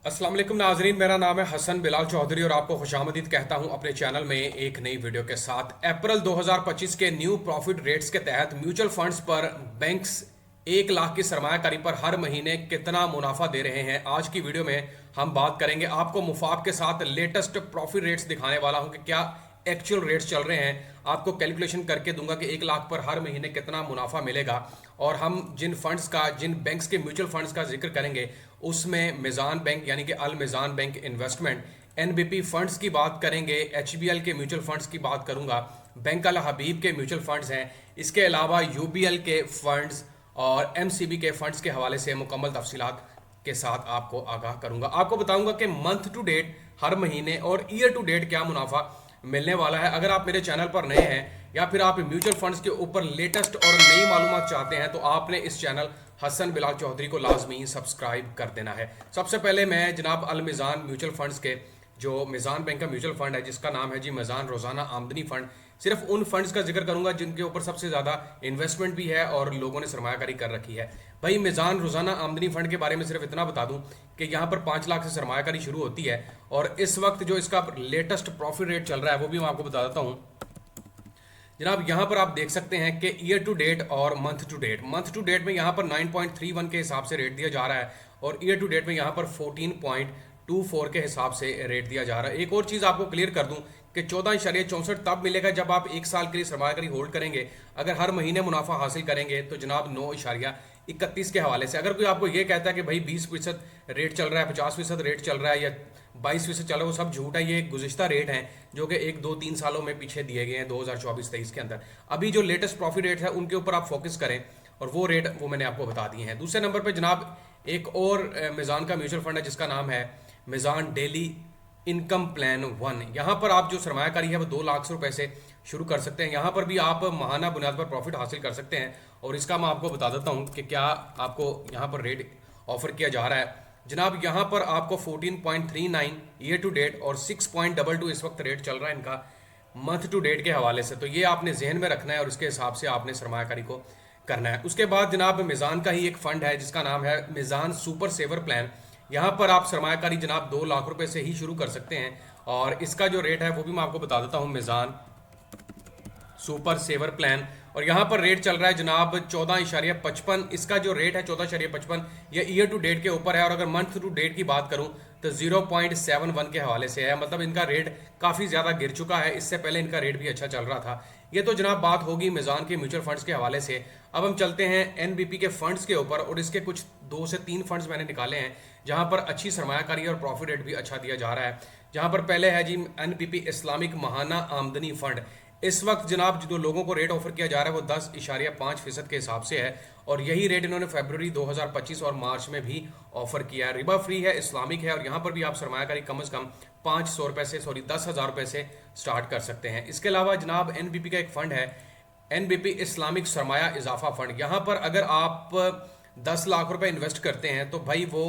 अस्सलाम वालेकुम नाजरीन, मेरा नाम है हसन बिलाल चौधरी और आपको खुशामदीद कहता हूं अपने चैनल में एक नई वीडियो के साथ। अप्रैल 2025 के न्यू प्रॉफिट रेट्स के तहत म्यूचुअल फंड्स पर बैंक्स 1 लाख की सरमायाकारी पर हर महीने कितना मुनाफा दे रहे हैं, आज की वीडियो में हम बात करेंगे। आपको मुफाब के साथ लेटेस्ट प्रॉफिट रेट्स दिखाने वाला हूं कि क्या एक्चुअल रेट्स चल रहे हैं। आपको कैलकुलेशन करके दूंगा कि 1 लाख पर हर महीने कितना मुनाफा मिलेगा। और हम जिन फंड्स का, जिन बैंक्स के म्यूचुअल फंड्स का जिक्र करेंगे उसमें मिजान बैंक यानी कि अल मिजान बैंक इन्वेस्टमेंट, एनबीपी फंड्स की बात करेंगे, एचबीएल के म्यूचुअल फंड्स की बात करूंगा, बैंक अल हबीब के म्यूचुअल फंड्स हैं, इसके अलावा यूबीएल के फंड्स और एमसीबी के फंड्स के हवाले से मुकम्मल तफसीलात के साथ आपको आगाह करूंगा। आपको बताऊंगा कि मंथ टू डेट, हर महीने और ईयर टू डेट क्या मुनाफा मिलने वाला है। अगर आप मेरे चैनल पर नए हैं या फिर आप म्यूचुअल फंड्स के ऊपर लेटेस्ट और नई मालूमात चाहते हैं तो आपने इस चैनल हसन बिलाल चौधरी को लाजमी सब्सक्राइब कर देना है। सबसे पहले मैं जनाब अल मिजान म्यूचुअल फंड्स के, जो मिजान बैंक का म्यूचुअल फंड है जिसका नाम है जी मिजान रोजाना आमदनी फंड, सिर्फ उन फंड्स का जिक्र करूंगा जिनके ऊपर सबसे ज्यादा इन्वेस्टमेंट भी है और लोगों ने सरमायाकारी कर रखी है। भाई मिजान रोजाना आमदनी फंड के बारे में सिर्फ इतना बता दूं कि यहाँ पर 5 लाख से सरमायाकारी शुरू होती है और इस वक्त जो इसका लेटेस्ट प्रॉफिट रेट चल रहा है वो भी मैं आपको बता देता हूँ। जनाब यहाँ पर आप देख सकते हैं कि ईयर टू डेट और मंथ टू डेट में यहाँ पर 9.31 के हिसाब से रेट दिया जा रहा है और ईयर टू डेट में यहाँ पर 14.24 के हिसाब से रेट दिया जा रहा है। एक और चीज़ आपको क्लियर कर दूं कि 14.64 तब मिलेगा जब आप 1 साल के लिए सरमायाकारी होल्ड करेंगे। अगर हर महीने मुनाफा हासिल करेंगे तो जनाब 9.31 के हवाले से। अगर कोई आपको ये कहता है कि भाई 20% रेट चल रहा है, 50% रेट चल रहा है या 22% चल रहा है, वो सब झूठ है। ये गुज़िश्ता रेट हैं जो कि 1, 2, 3 सालों में पीछे दिए गए हैं 2024-23 के अंदर। अभी जो लेटेस्ट प्रॉफिट रेट है उनके ऊपर आप फोकस करें और वो रेट वो मैंने आपको बता दिए हैं। दूसरे नंबर पर जनाब एक और मिजान का म्यूचुअल फंड है जिसका नाम है मिजान डेली इनकम प्लान 1। यहाँ पर आप जो सरमायाकारी है वो 2 लाख रुपए से शुरू कर सकते हैं। यहाँ पर भी आप माहाना बुनियाद पर प्रॉफिट हासिल कर सकते हैं और इसका मैं आपको बता देता हूँ कि क्या आपको यहाँ पर रेट ऑफर किया जा रहा है। जनाब यहाँ पर आपको 14.39 ईयर टू डेट और 6.22 इस वक्त रेट चल रहा है इनका मंथ टू डेट के हवाले से। तो ये आपने जहन में रखना है और इसके हिसाब से आपने सरमायाकारी को करना है। उसके बाद जनाब मिजान का ही एक फंड है जिसका नाम है मिजान सुपर सेवर प्लान। यहाँ पर आप सरमायाकारी जनाब 2 लाख रुपए से ही शुरू कर सकते हैं और इसका जो रेट है वो भी मैं आपको बता देता हूँ, मिजान सुपर सेवर प्लान। और यहाँ पर रेट चल रहा है जनाब 14.55। इसका जो रेट है 14.55 ये ईयर टू डेट के ऊपर है और अगर मंथ टू डेट की बात करूँ तो 0.71 के हवाले से है। मतलब इनका रेट काफ़ी ज़्यादा गिर चुका है, इससे पहले इनका रेट भी अच्छा चल रहा था। ये तो जनाब बात होगी मिजान के म्यूचुअल फंड्स के हवाले से। अब हम चलते हैं एनबीपी के फंड्स के ऊपर और इसके कुछ 2 से 3 फंड्स मैंने निकाले हैं जहां पर अच्छी सरमायाकारी और प्रॉफिट रेट भी अच्छा दिया जा रहा है। जहां पर पहले है जी एनबीपी इस्लामिक महाना आमदनी फंड। इस वक्त जनाब जो लोगों को रेट ऑफर किया जा रहा है वो 10.5% के हिसाब से है और यही रेट इन्होंने फरवरी 2025 और मार्च में भी ऑफर किया है। रिबा फ्री है, इस्लामिक है और यहाँ पर भी आप सरमायाकारी कम से कम 500 रुपए से 10,000 रुपए से स्टार्ट कर सकते हैं। इसके अलावा जनाब एनबीपी का एक फंड है एनबीपी इस्लामिक सरमाया इजाफा फंड। यहाँ पर अगर आप 10 लाख रुपए इन्वेस्ट करते हैं तो भाई वो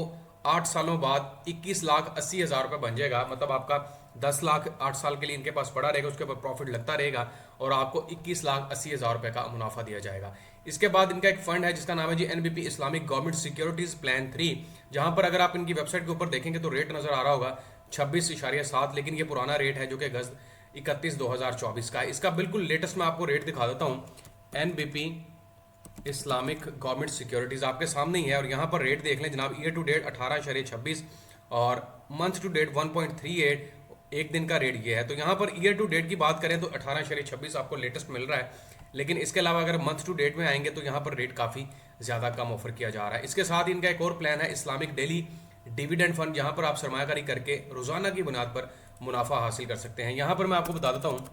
8 सालों बाद 21,80,000 रुपए बन जाएगा। मतलब आपका 10 लाख 8 साल के लिए इनके पास पड़ा रहेगा, उसके ऊपर प्रॉफिट लगता रहेगा और आपको 21,80,000 रुपए का मुनाफा दिया जाएगा। इसके बाद इनका एक फंड है जिसका नाम है जी NBP Islamic government securities plan 3। जहां पर अगर आप इनकी वेबसाइट के ऊपर देखेंगे तो रेट नजर आ रहा होगा 26.7, लेकिन ये पुराना रेट है जो कि अगस्त 31/2024 का है। इसका बिल्कुल लेटेस्ट मैं आपको रेट दिखा देता हूँ। एनबीपी इस्लामिक गवर्नमेंट सिक्योरिटीज आपके सामने ही है और यहाँ पर रेट देख लें जनाब। ईयर टू डेट 18.26 और मंथ टू डेट 1.38, एक दिन का रेट ये है। तो यहाँ पर ईयर टू डेट की बात करें तो 18.26 आपको लेटेस्ट मिल रहा है, लेकिन इसके अलावा अगर मंथ टू डेट में आएंगे तो यहाँ पर रेट काफ़ी ज़्यादा कम ऑफर किया जा रहा है। इसके साथ इनका एक और प्लान है इस्लामिक डेली डिविडेंड फंड, जहाँ पर आप सरमायाकारी करके रोज़ाना की बुनियाद पर मुनाफा हासिल कर सकते हैं। यहाँ पर मैं आपको बता देता हूँ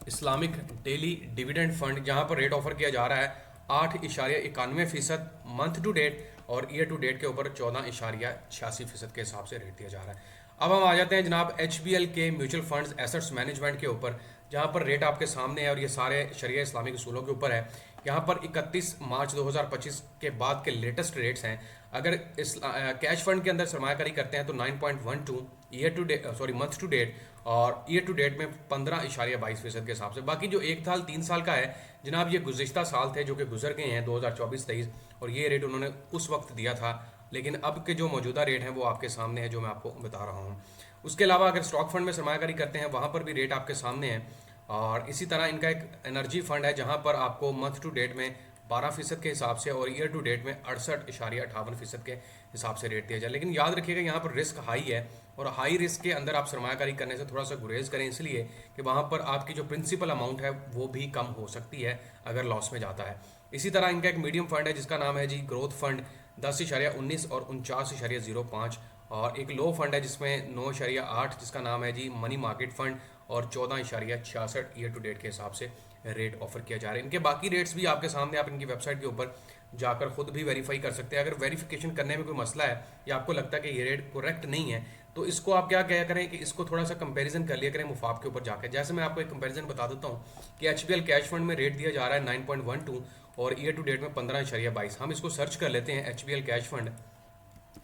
इस्लामिक डेली डिविडेंड फंड, जहाँ पर रेट ऑफर किया जा रहा है 8.91% मंथ टू डेट और ईयर टू डेट के ऊपर 14.86% के हिसाब से रेट दिया जा रहा है। अब हम आ जाते हैं जनाब एचबीएल के म्यूचुअल फंड्स एसेट्स मैनेजमेंट के ऊपर, जहाँ पर रेट आपके सामने है और ये सारे शरिया इस्लामिक उसूलों के ऊपर है। यहाँ पर 31 मार्च 2025 के बाद के लेटेस्ट रेट्स हैं। अगर इस कैश फंड के अंदर सरमायाकारी करते हैं तो 9.12 year to date, sorry month to date और ईयर टू डेट में 15.22% के हिसाब से। बाकी जो 1 साल 3 साल का है जनाब, ये गुज़िश्ता साल थे जो कि गुजर गए हैं 2024-23 और ये रेट उन्होंने उस वक्त दिया था लेकिन अब के जो मौजूदा रेट हैं वो आपके सामने है जो मैं आपको बता रहा हूँ। उसके अलावा अगर स्टॉक फंड में सरमायाकारी करते हैं वहाँ पर भी रेट आपके सामने है। और इसी तरह इनका एक एनर्जी फंड है जहाँ पर आपको मंथ टू डेट में 12% के हिसाब से और ईयर टू डेट में 68.58% के हिसाब से रेट दिया जाए। लेकिन याद रखिएगा यहाँ पर रिस्क हाई है और हाई रिस्क के अंदर आप सरमायाकारी करने से थोड़ा सा गुरेज करें, इसलिए कि वहाँ पर आपकी जो प्रिंसिपल अमाउंट है वो भी कम हो सकती है अगर लॉस में जाता है। इसी तरह इनका एक मीडियम फंड है जिसका नाम है जी ग्रोथ फंड 10.19 और 49.05, और एक लो फंड है जिसमें 9.8 जिसका नाम है जी मनी मार्केट फंड और 14.66 ईयर टू डेट के हिसाब से रेट ऑफर किया जा रहा है। इनके बाकी रेट्स भी आपके सामने, आप इनकी वेबसाइट के ऊपर जाकर खुद भी वेरीफाई कर सकते हैं। अगर वेरिफिकेशन करने में कोई मसला है या आपको लगता है कि ये रेट करेक्ट नहीं है तो इसको आप क्या करें कि इसको थोड़ा सा कंपैरिजन कर लिया करें मुफाफ के ऊपर जाकर। जैसे मैं आपको एक कंपैरिजन बता देता हूँ कि HBL कैश फंड में रेट दिया जा रहा है 9.12 और ईयर टू डेट में 15.22। हम इसको सर्च कर लेते हैं HBL कैश फंड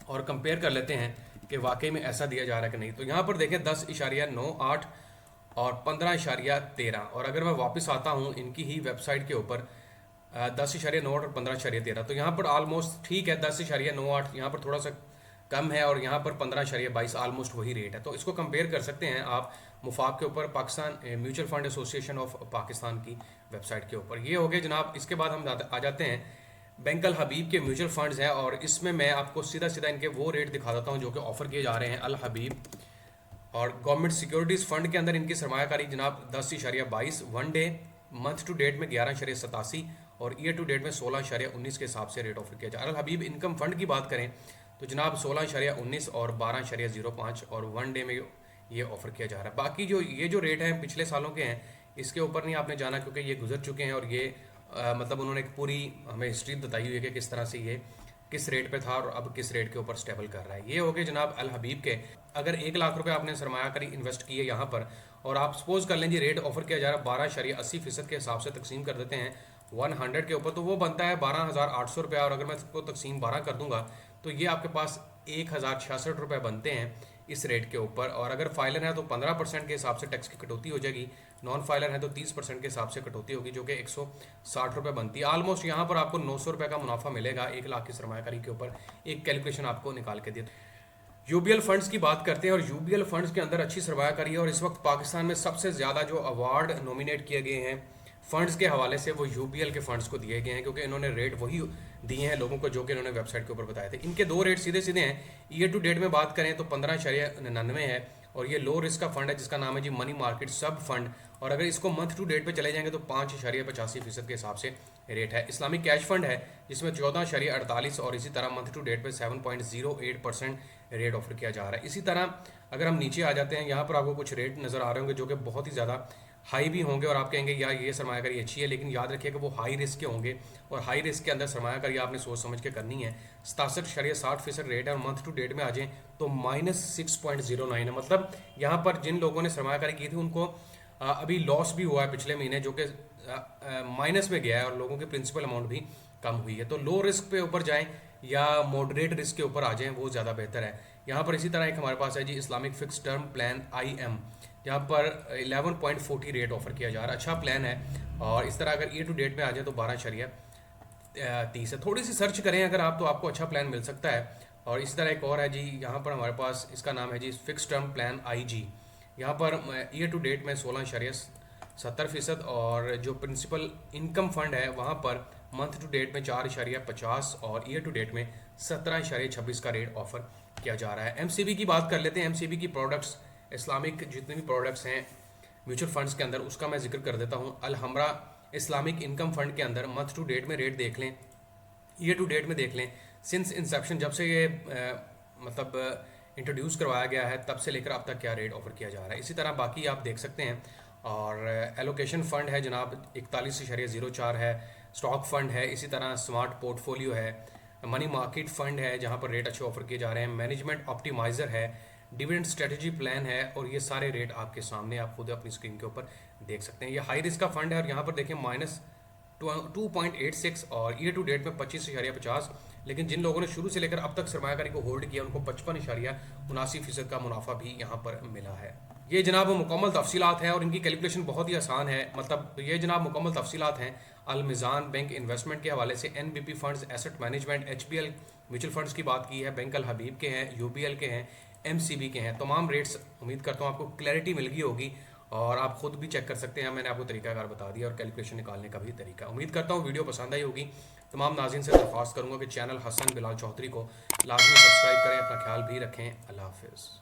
और कंपेयर कर लेते हैं कि वाकई में ऐसा दिया जा रहा है कि नहीं। तो यहाँ पर देखें 10.98 और 15.13, और अगर मैं वापस आता हूँ इनकी ही वेबसाइट के ऊपर 10.9 और 15.13, तो यहाँ पर ऑलमोस्ट ठीक है। 10.98 यहाँ पर थोड़ा सा कम है और यहाँ पर 15.22 ऑलमोस्ट वही रेट है। तो इसको कंपेयर कर सकते हैं आप मुफाक के ऊपर, Pakistan mutual fund association of Pakistan की वेबसाइट के ऊपर। ये हो गए जनाब। इसके बाद हम आ जाते हैं बैंक अल हबीब के म्यूचुअल फंड्स हैं, और इसमें मैं आपको सीधा इनके वो रेट दिखा देता हूँ जो कि ऑफर किए जा रहे हैं अल हबीब। और गवर्नमेंट सिक्योरिटीज़ फंड के अंदर इनकी सरमायाकारी जनाब 10.22, one day month to date में 11.87 और ईयर टू डेट में 16.19 के हिसाब से रेट ऑफर किया जा रहा है। अल हबीब इनकम फंड की बात करें तो जनाब 16.19 और 12.05 और वन डे में ये ऑफर किया जा रहा है। बाकी जो रेट हैं पिछले सालों के हैं, इसके ऊपर नहीं आपने जाना क्योंकि ये गुजर चुके हैं और ये मतलब उन्होंने एक पूरी हमें हिस्ट्री बताई हुई है कि किस तरह से ये किस रेट पे था और अब किस रेट के ऊपर स्टेबल कर रहा है। ये हो गए जनाब अल हबीब के। अगर 1 लाख रुपए आपने सरमायाकारी इन्वेस्ट किए यहाँ पर और आप सपोज कर लें जी रेट ऑफर किया जा रहा है 12.80% के हिसाब से तकसीम कर देते हैं 100 के ऊपर, तो वो बनता है 12,800 रुपया। और अगर मैं इसको तकसीम 12 कर दूंगा तो ये आपके पास 1,066 रुपये बनते हैं इस रेट के ऊपर। और अगर फाइलर है तो 15% के हिसाब से टैक्स की कटौती हो जाएगी, नॉन फाइलर है तो 30% के हिसाब से कटौती होगी जो कि 160 रुपये बनती है। ऑलमोस्ट यहाँ पर आपको 900 रुपये का मुनाफा मिलेगा 1 लाख की सरमायाकारी के ऊपर। एक कैलकुलेशन आपको निकाल के दिया। यूबीएल फंड्स की बात करते हैं और यूबीएल फंड्स के अंदर अच्छी सरमायाकारी है और इस वक्त पाकिस्तान में सबसे ज़्यादा जो अवार्ड नॉमिनेट किए गए हैं फंड्स के हवाले से वो यूबीएल के फंड्स को दिए गए हैं, क्योंकि इन्होंने रेट वही दिए हैं लोगों को जो कि इन्होंने वेबसाइट के ऊपर बताए थे। इनके दो रेट सीधे हैं। ईयर टू डेट में बात करें तो 15.99 है और ये लो रिस्क का फंड है जिसका नाम है जी मनी मार्केट सब फंड, और अगर इसको मंथ टू डेट पे चले जाएंगे तो 5.85% के हिसाब से रेट है। इस्लामिक कैश फंड है जिसमें 14.48 और इसी तरह मंथ टू डेट पे 7.08% रेट ऑफर किया जा रहा है। इसी तरह अगर हम नीचे आ जाते हैं, यहाँ पर आपको कुछ रेट नज़र आ रहे होंगे जो कि बहुत ही ज़्यादा हाई भी होंगे और आप कहेंगे यार ये सरमायाकारी अच्छी है, लेकिन याद रखिएगा वो हाई रिस्क के होंगे और हाई रिस्क के अंदर सरमायाकारी आपने सोच समझ के करनी है। 67.60% रेट है और मंथ टू डेट में आ जाएँ तो -6.09 है। मतलब यहाँ पर जिन लोगों ने सरमायाकारी की थी उनको अभी लॉस भी हुआ है पिछले महीने जो कि माइनस में गया है और लोगों की प्रिंसिपल अमाउंट भी कम हुई है। तो लो रिस्क पे ऊपर जाएं या मॉडरेट रिस्क के ऊपर आ जाएं वो ज़्यादा बेहतर है। यहाँ पर इसी तरह एक हमारे पास है जी Islamic fix term plan IM, जहाँ पर 11.40 रेट ऑफर किया जा रहा है। अच्छा प्लान है और इस तरह अगर ईयर टू डेट में आ जाए तो 12.30 है। थोड़ी सी सर्च करें अगर आप तो आपको अच्छा प्लान मिल सकता है। और इसी तरह एक और है जी यहाँ पर हमारे पास, इसका नाम है जी फिक्स टर्म प्लान IG। यहाँ पर ईयर टू डेट में 16.70% और जो प्रिंसिपल इनकम फंड है वहाँ पर मंथ टू डेट में 4.50 और ईयर टू डेट में 17.26 का रेट ऑफर किया जा रहा है। MCB की बात कर लेते हैं। MCB की प्रोडक्ट्स, इस्लामिक जितने भी प्रोडक्ट्स हैं म्यूचुअल फंड्स के अंदर उसका मैं जिक्र कर देता हूँ। अल हमरा इस्लामिक इनकम फंड के अंदर मंथ टू डेट में रेट देख लें, ईयर टू डेट में देख लें, सिंस इंसेप्शन जब से ये मतलब इंट्रोड्यूस करवाया गया है तब से लेकर अब तक क्या रेट ऑफर किया जा रहा है। इसी तरह बाकी आप देख सकते हैं। और एलोकेशन फ़ंड है जनाब 41.04 है, स्टॉक फंड है, इसी तरह स्मार्ट पोर्टफोलियो है, मनी मार्केट फंड है जहां पर रेट अच्छे ऑफर किए जा रहे हैं, मैनेजमेंट ऑप्टिमाइज़र है, डिविडेंड स्ट्रेटजी प्लान है, और ये सारे रेट आपके सामने आप खुद अपनी स्क्रीन के ऊपर देख सकते हैं। ये हाई रिस्क का फंड है और यहाँ पर देखें -2.86 और ईयर टू डेट में 25.50। लेकिन जिन लोगों ने शुरू से लेकर अब तक सरमायाकारी को होल्ड किया उनको 55.79% का मुनाफा भी यहाँ पर मिला है। ये जनाब मुकम्मल तफसीलात हैं और इनकी कैलकुलेशन बहुत ही आसान है। मतलब ये जनाब मुकम्मल तफसीलात हैं अल मिज़ान बैंक इन्वेस्टमेंट के हवाले से, NBP funds, asset management, HBL mutual funds की बात की है, बैंक अल हबीब के हैं, यूबीएल के हैं, एमसीबी के हैं। तमाम रेट्स उम्मीद करता हूँ आपको क्लैरिटी मिल गई होगी और आप खुद भी चेक कर सकते हैं। मैंने आपको तरीकाकार बता दिया और कैलकुलेशन निकालने का भी तरीका। उम्मीद करता हूँ वीडियो पसंद आई होगी। तमाम नाज़रीन से दरख्वास्त करूँगा कि चैनल हसन बिलाल चौधरी को लाजमी सब्सक्राइब करें। अपना ख्याल भी रखें। अल्लाह हाफिज़।